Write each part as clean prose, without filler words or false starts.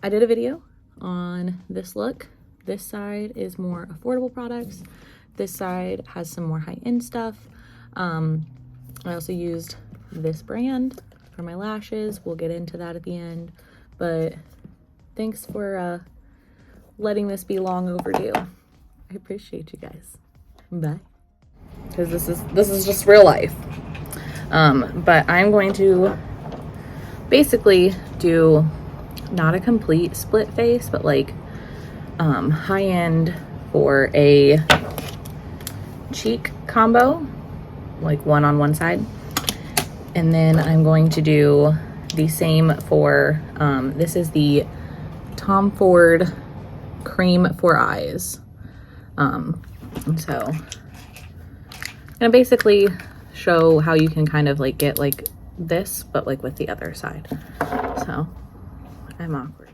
I did a video on this look. This side is more affordable products. This side has some more high-end stuff. I also used this brand for my lashes. We'll get into that at the end, but thanks for letting this be long overdue. I appreciate you guys. Bye. Because this is just real life. But I'm going to basically do not a complete split face, but like high-end for a cheek combo, like one on one side. And then I'm going to do the same for, this is the Tom Ford Cream for Eyes. And so I'm gonna basically show how you can kind of like get like this, but like with the other side. So I'm awkward.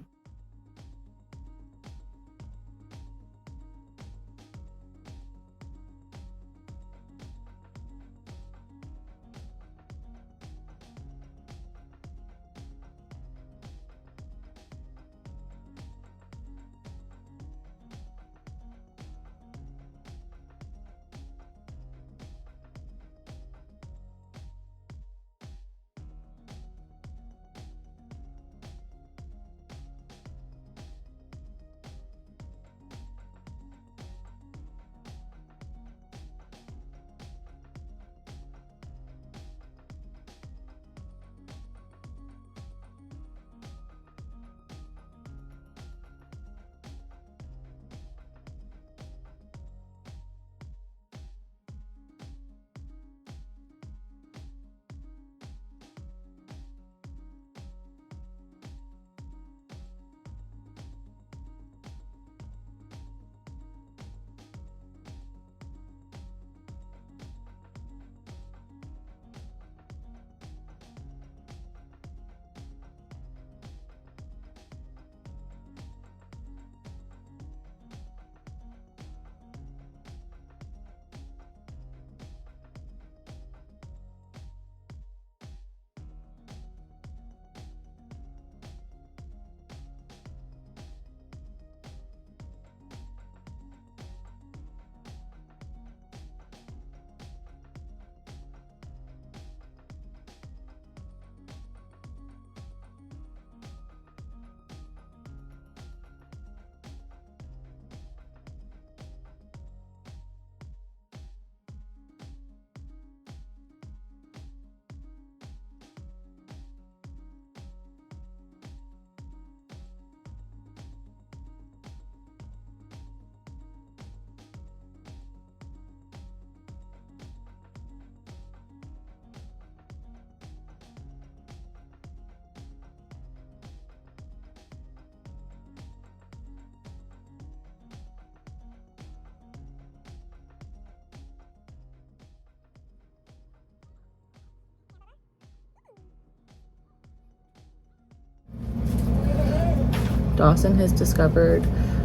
Dawson has discovered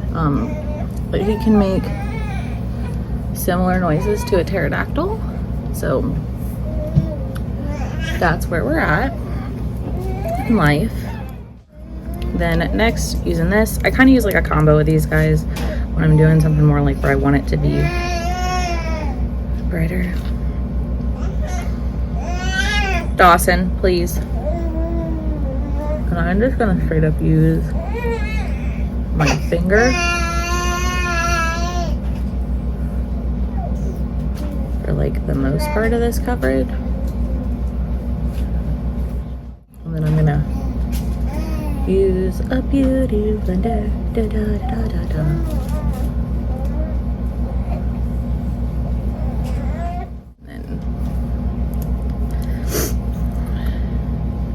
that he can make similar noises to a pterodactyl. So that's where we're at in life. Then next, using this, I kind of use like a combo of these guys when I'm doing something more like where I want it to be brighter. Dawson, please. And I'm just gonna straight up use my finger for like the most part of this coverage. And then I'm gonna use a beauty blender. Da, da, da, da, da.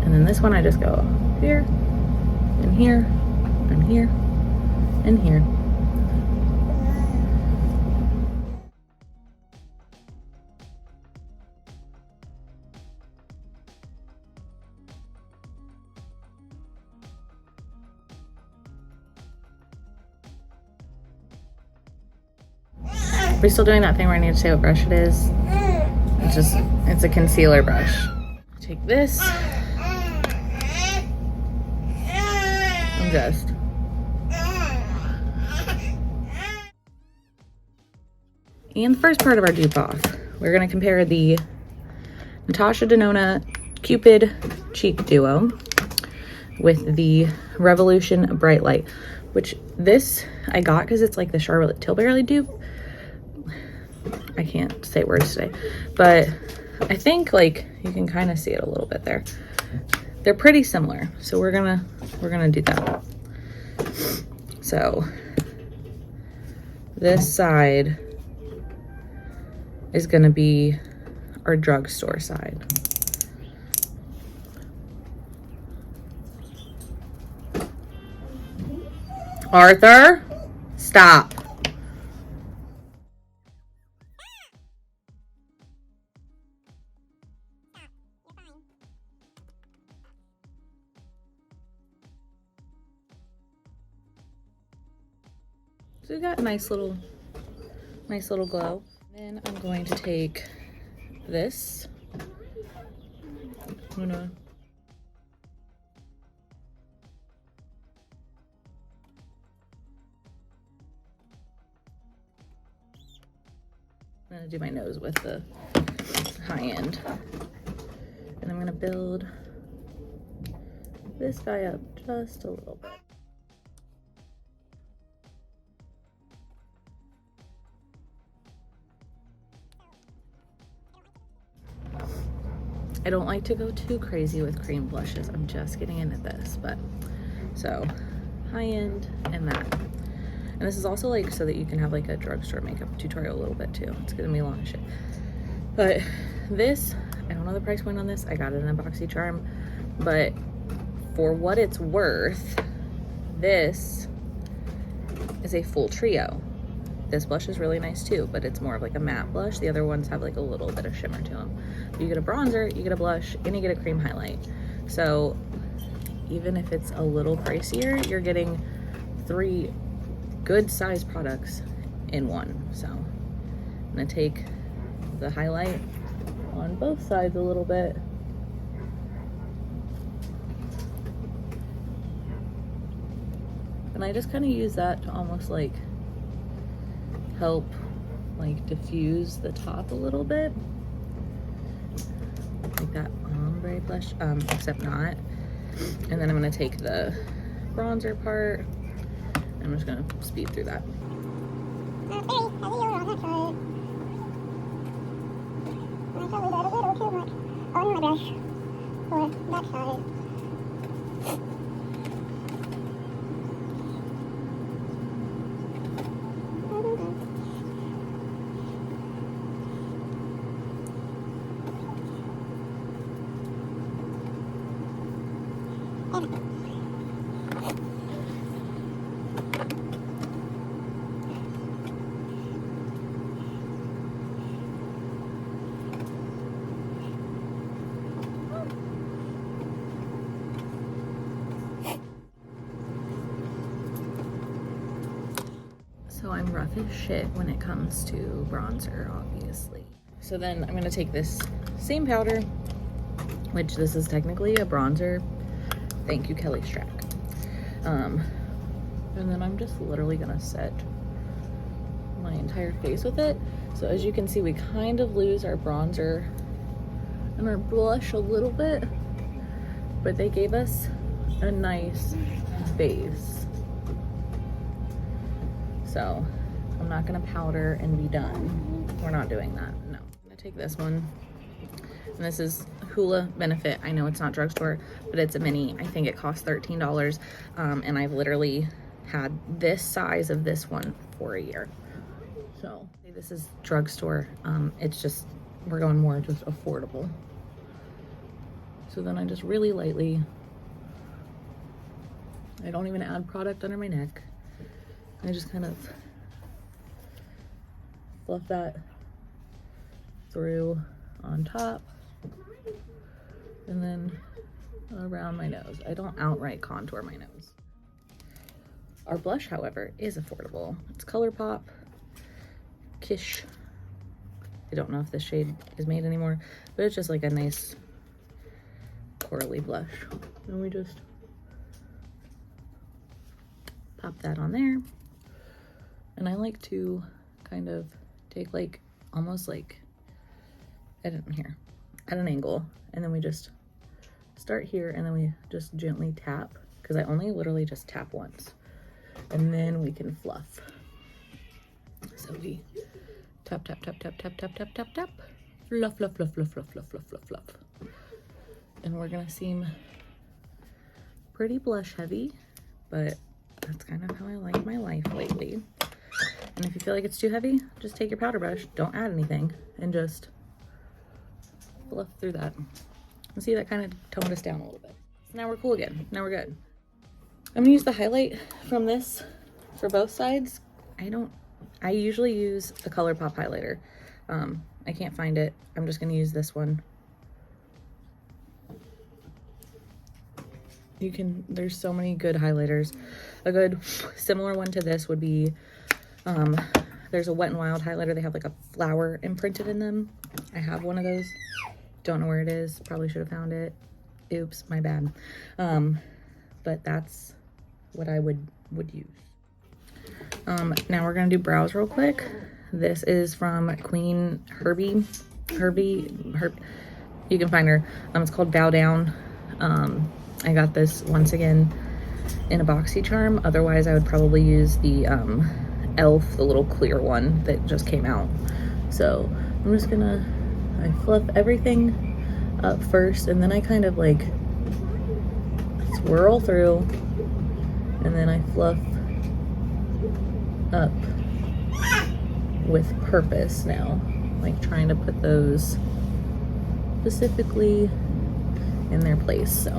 And then this one I just go here and here and here and here. Are we still doing that thing where I need to say what brush it is? It's a concealer brush. Take this and just And the first part of our dupe off, we're gonna compare the Natasha Denona Cupid Cheek Duo with the Revolution Bright Light, which this I got because it's like the Charlotte Tilbury dupe. I can't say words today, but I think like you can kind of see it a little bit there. They're pretty similar, so we're gonna do that. So this side is gonna be our drugstore side. Arthur, stop. So we got a nice little glow. Then I'm going to take this. I'm gonna do my nose with the high end. And I'm gonna build this guy up just a little bit. I don't like to go too crazy with cream blushes. I'm just getting into this, but so high end and that. And this is also like so that you can have like a drugstore makeup tutorial a little bit too. It's gonna be long as shit. But this, I don't know the price point on this. I got it in a BoxyCharm, but for what it's worth, this is a full trio. This blush is really nice too, but it's more of like a matte blush. The other ones have like a little bit of shimmer to them. You get a bronzer, you get a blush, and you get a cream highlight. So even if it's a little pricier, you're getting 3 good size products in one. So I'm gonna take the highlight on both sides a little bit. And I just kind of use that to almost like help like diffuse the top a little bit, like that ombre blush, except not. And then I'm gonna take the bronzer part. I'm just gonna speed through that. So I'm rough as shit when it comes to bronzer, obviously. So then I'm gonna take this same powder, which this is technically a bronzer. Thank you, Kelly Strack. And then I'm just literally gonna set my entire face with it. So as you can see, we kind of lose our bronzer and our blush a little bit, but they gave us a nice base. So I'm not gonna powder and be done. We're not doing that, no. I'm gonna take this one. And this is Hoola Benefit. I know it's not drugstore, but it's a mini. I think it costs $13. And I've literally had this size of this one for a year. So this is drugstore. It's just, we're going more just affordable. So then I just really lightly, I don't even add product under my neck. I just kind of fluff that through on top and then around my nose. I don't outright contour my nose. Our blush, however, is affordable. It's ColourPop Kish. I don't know if this shade is made anymore, but it's just like a nice corally blush. And we just pop that on there. And I like to kind of take like almost like at an angle, and then we just start here, and then we just gently tap, because I only literally just tap once, and then we can fluff. So we tap, tap, tap, tap, tap, tap, tap, tap, tap, fluff, fluff, fluff, fluff, fluff, fluff, fluff, fluff, fluff. And we're gonna seem pretty blush heavy, but that's kind of how I like my life lately. And if you feel like it's too heavy, just take your powder brush, don't add anything, and just fluff through that. And see, that kind of toned us down a little bit. So now we're cool again. Now we're good. I'm gonna use the highlight from this for both sides. I usually use a ColourPop highlighter. I can't find it. I'm just gonna use this one. There's so many good highlighters. A good similar one to this would be, there's a Wet n Wild highlighter. They have like a flower imprinted in them. I have one of those. Don't know where it is. Probably should have found it. Oops, my bad. But that's what I would use. Now we're gonna do brows real quick. This is from Queen Herbie. You can find her. It's called Bow Down. I got this once again in a BoxyCharm. Otherwise, I would probably use the e.l.f., the little clear one that just came out. So I'm just gonna, I fluff everything up first, and then I kind of like swirl through, and then I fluff up with purpose now, like trying to put those specifically in their place. So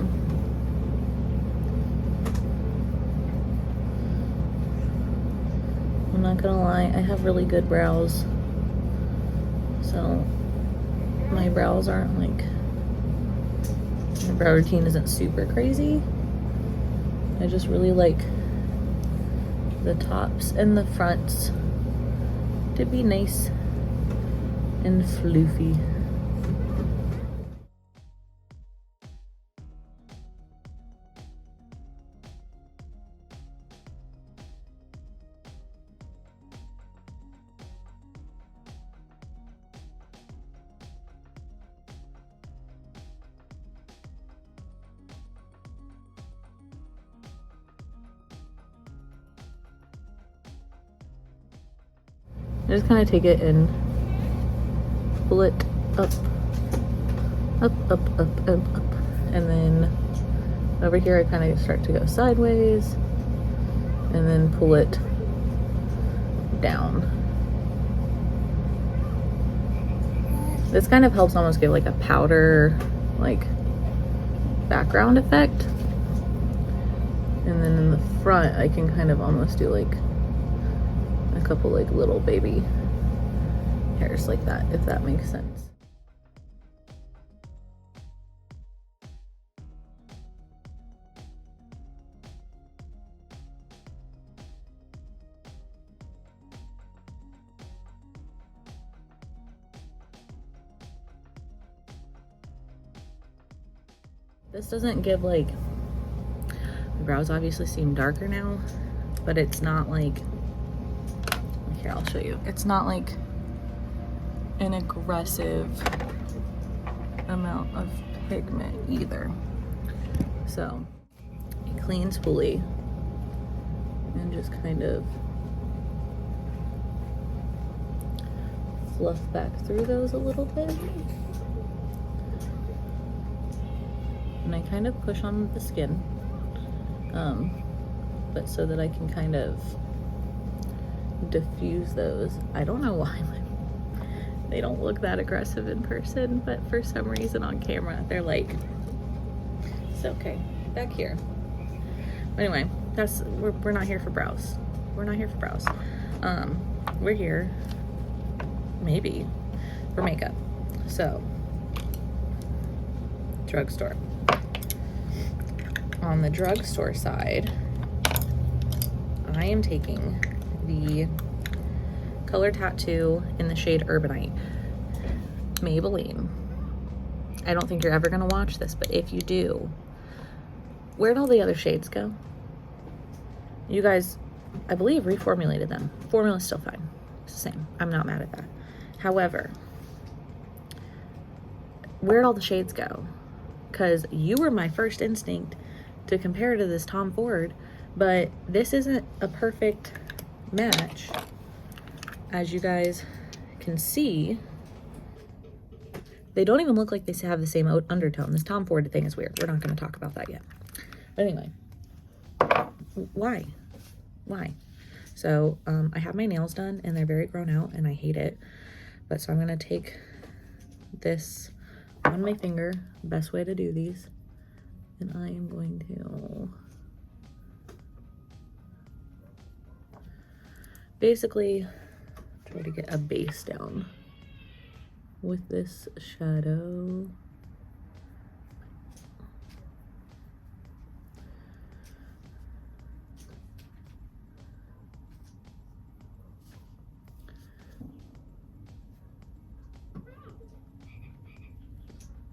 I'm not gonna lie, I have really good brows, so my brows aren't like, my brow routine isn't super crazy. I just really like the tops and the fronts to be nice and floofy. I just kind of take it and pull it up, up, up, up, up, up. And then over here I kind of start to go sideways and then pull it down. This kind of helps almost give like a powder, like background effect. And then in the front I can kind of almost do like a couple like little baby hairs like that, if that makes sense. This doesn't give like, my brows obviously seem darker now, but it's not like, here, I'll show you. It's not like an aggressive amount of pigment either. So it cleans fully and just kind of fluff back through those a little bit. And I kind of push on the skin, but so that I can kind of diffuse those. I don't know why they don't look that aggressive in person, but for some reason on camera they're like, it's okay back here. But anyway, we're not here for brows. We're not here for brows. We're here maybe for makeup. So drugstore. On the drugstore side, I am taking the Color Tattoo in the shade Urbanite, Maybelline. I don't think you're ever gonna watch this, but if you do, where'd all the other shades go? You guys, I believe, reformulated them. Formula's still fine. It's the same. I'm not mad at that. However, where'd all the shades go? Because you were my first instinct to compare to this Tom Ford, but this isn't a perfect match. As you guys can see, they don't even look like they have the same undertone. This Tom Ford thing is weird. We're not going to talk about that yet. But anyway, why? So I have my nails done and they're very grown out and I hate it. But so I'm going to take this on my finger, best way to do these, and I am going to basically try to get a base down with this shadow.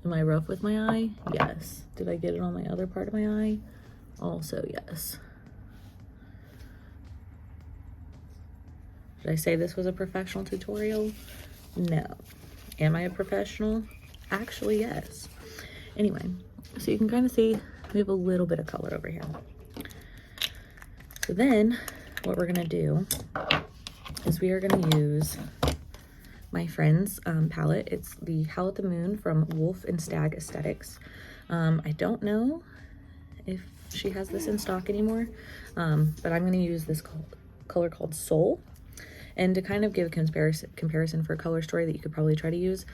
Am I rough with my eye? Yes. Did I get it on my other part of my eye? Also, yes. Did I say this was a professional tutorial? No. Am I a professional? Actually, yes. Anyway, so you can kind of see we have a little bit of color over here. So then what we're gonna do is we are gonna use my friend's palette. It's the Howl at the Moon from Wolf and Stag Aesthetics. I don't know if she has this in stock anymore, but I'm gonna use this color called Soul. And to kind of give a comparison for a color story that you could probably try to use,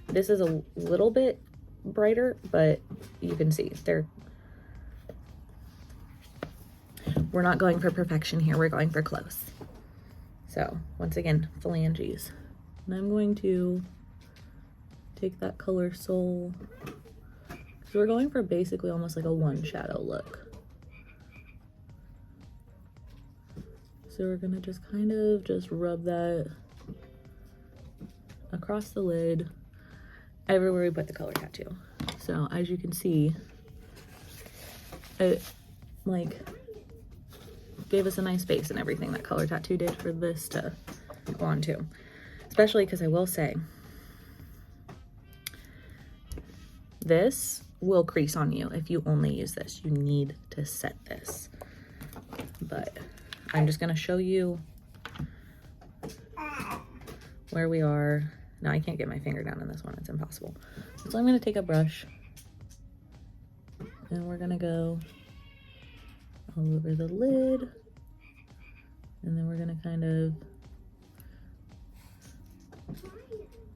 this is a little bit brighter, but you can see we're not going for perfection here, we're going for close. So once again, phalanges. And I'm going to take that color Soul, because we're going for basically almost like a one shadow look. So we're gonna just kind of just rub that across the lid, everywhere we put the color tattoo. So as you can see, it like gave us a nice base and everything that color tattoo did for this to go on too. Especially because I will say, this will crease on you if you only use this. You need to set this. But I'm just gonna show you where we are. No, I can't get my finger down in this one, it's impossible. So I'm gonna take a brush and we're gonna go all over the lid. And then we're gonna kind of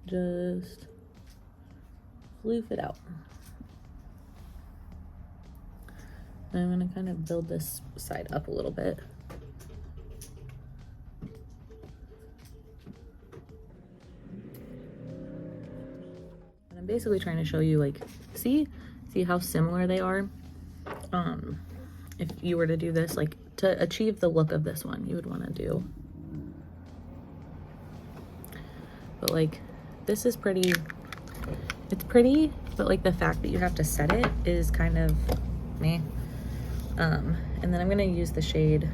just floof it out. And I'm gonna kind of build this side up a little bit. And I'm basically trying to show you, like, see how similar they are? If you were to do this, like, to achieve the look of this one, you would want to do. But like, this is pretty, it's pretty, but like the fact that you have to set it is kind of meh. And then I'm gonna use the shade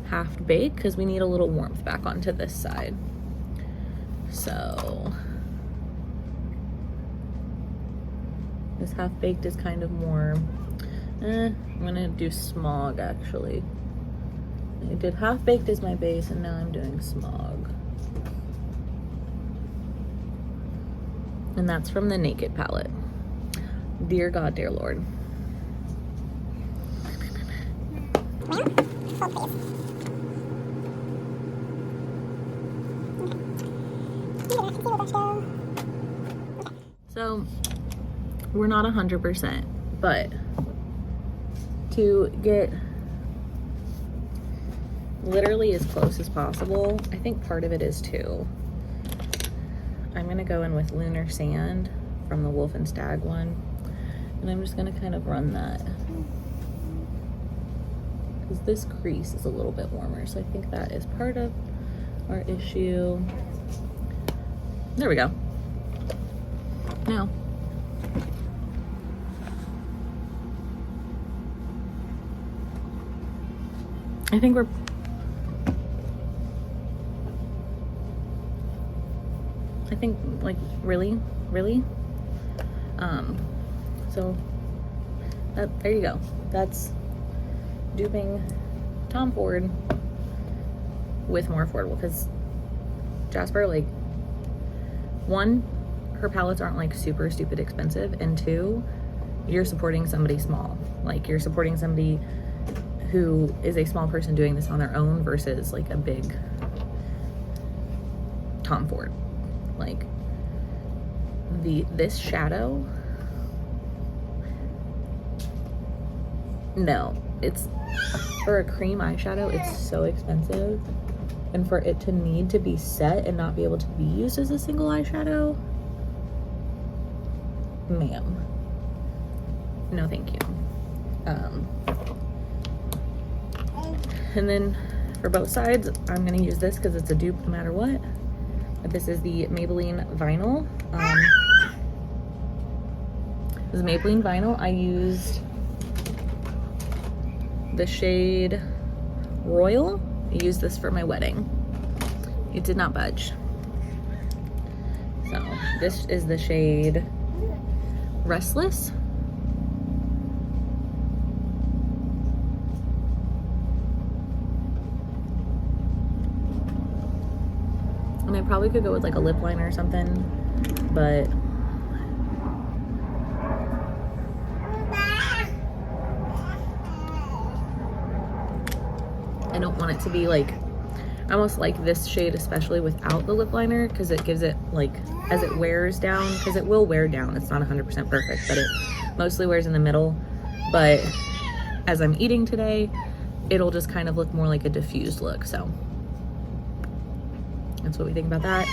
Half Baked because we need a little warmth back onto this side. So this Half Baked is kind of more, I'm gonna do Smog actually. I did Half Baked as my base and now I'm doing Smog. And that's from the Naked palette. Dear God, dear Lord. So we're not 100%, but to get literally as close as possible, I think part of it is too, I'm gonna go in with Lunar Sand from the Wolf and Stag one, and I'm just gonna kind of run that because this crease is a little bit warmer, so I think that is part of our issue. There we go. Now I think think, like, really? So there you go. That's duping Tom Ford with more affordable, because Jasper, like, one, her palettes aren't like super stupid expensive, and two, you're supporting somebody small. Like, you're supporting somebody who is a small person doing this on their own versus like a big Tom Ford. Like, this shadow, no, it's, for a cream eyeshadow, it's so expensive, and for it to need to be set and not be able to be used as a single eyeshadow, ma'am, no thank you. And then for both sides, I'm gonna use this because it's a dupe no matter what. But this is the Maybelline Vinyl. This is Maybelline Vinyl. I used the shade Royal. I used this for my wedding. It did not budge. So this is the shade Restless. And I probably could go with like a lip liner or something, but I don't want it to be like, I almost like this shade especially without the lip liner, because it gives it, like, as it wears down, because it will wear down, it's not 100% perfect, but it mostly wears in the middle. But as I'm eating today, it'll just kind of look more like a diffused look. So that's what we think about that.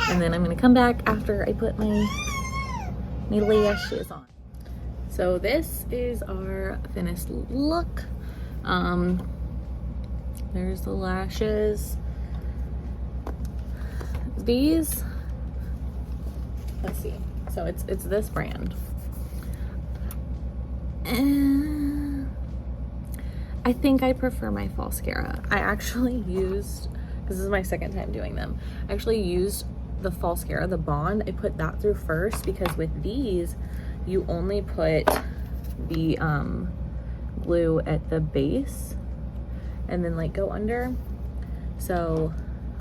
And then I'm gonna come back after I put my lashes on. So this is our finished look. There's the lashes. These, let's see. So it's this brand. And I think I prefer my Falscara. I actually used, because this is my second time doing them, I actually used the Falscara, the Bond. I put that through first, because with these, you only put the glue at the base and then like go under. So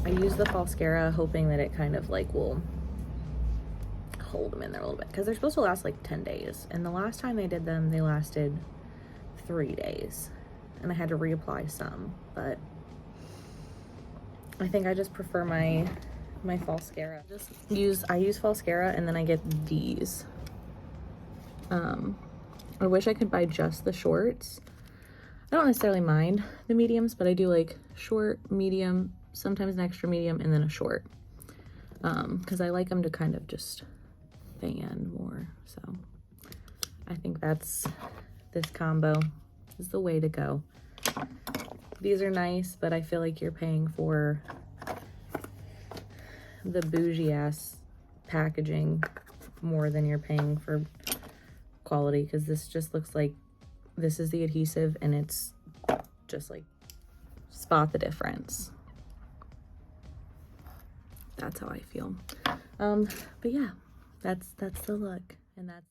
I used the Falscara hoping that it kind of like will hold them in there a little bit, because they're supposed to last like 10 days. And the last time they did them, they lasted 3 days. And I had to reapply some, but I think I just prefer my Falscara. I use Falscara, and then I get these. I wish I could buy just the shorts. I don't necessarily mind the mediums, but I do like short, medium, sometimes an extra medium, and then a short. Because I like them to kind of just fan more. So I think this combo is the way to go. These are nice, but I feel like you're paying for the bougie ass packaging more than you're paying for quality, because this just looks like this is the adhesive, and it's just like, spot the difference. That's how I feel. But yeah, that's the look, and that's